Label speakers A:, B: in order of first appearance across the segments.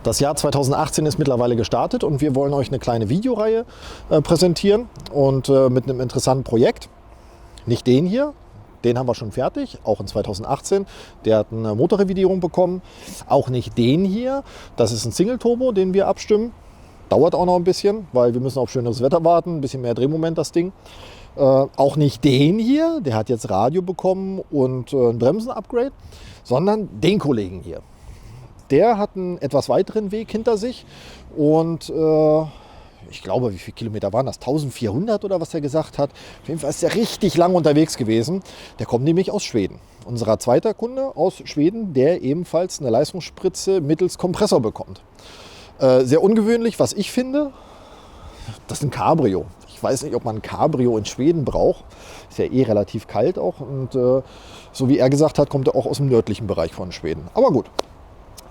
A: Das Jahr 2018 ist mittlerweile gestartet und wir wollen euch eine kleine Videoreihe präsentieren und mit einem interessanten Projekt. Nicht den hier, den haben wir schon fertig, auch in 2018. Der hat eine Motorrevidierung bekommen. Auch nicht den hier, das ist ein Single-Turbo, den wir abstimmen. Dauert auch noch ein bisschen, weil wir müssen auf schönes Wetter warten, ein bisschen mehr Drehmoment das Ding. Auch nicht den hier, der hat jetzt Radio bekommen und ein Bremsen-Upgrade, sondern den Kollegen hier. Der hat einen etwas weiteren Weg hinter sich und ich glaube, wie viele Kilometer waren das? 1400 oder was er gesagt hat. Auf jeden Fall ist er richtig lang unterwegs gewesen. Der kommt nämlich aus Schweden. Unser zweiter Kunde aus Schweden, der ebenfalls eine Leistungsspritze mittels Kompressor bekommt. Sehr ungewöhnlich, was ich finde, das ist ein Cabrio. Ich weiß nicht, ob man ein Cabrio in Schweden braucht. Ist ja eh relativ kalt auch. Und so wie er gesagt hat, kommt er auch aus dem nördlichen Bereich von Schweden. Aber gut.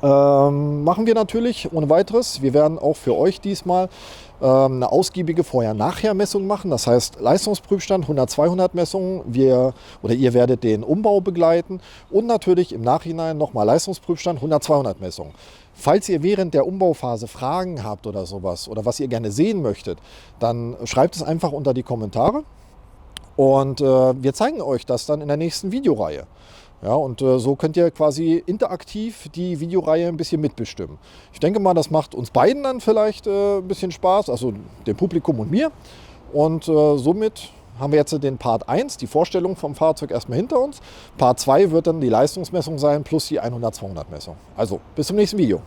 A: Machen wir natürlich ohne weiteres. Wir werden auch für euch diesmal eine ausgiebige Vorher-Nachher-Messung machen. Das heißt Leistungsprüfstand 100-200 Messungen. Ihr werdet den Umbau begleiten und natürlich im Nachhinein nochmal Leistungsprüfstand 100-200 Messungen. Falls ihr während der Umbauphase Fragen habt oder sowas oder was ihr gerne sehen möchtet, dann schreibt es einfach unter die Kommentare und wir zeigen euch das dann in der nächsten Videoreihe. Ja, und so könnt ihr quasi interaktiv die Videoreihe ein bisschen mitbestimmen. Ich denke mal, das macht uns beiden dann vielleicht ein bisschen Spaß, also dem Publikum und mir. Und somit haben wir jetzt den Part 1, die Vorstellung vom Fahrzeug erstmal hinter uns. Part 2 wird dann die Leistungsmessung sein plus die 100-200 Messung. Also bis zum nächsten Video.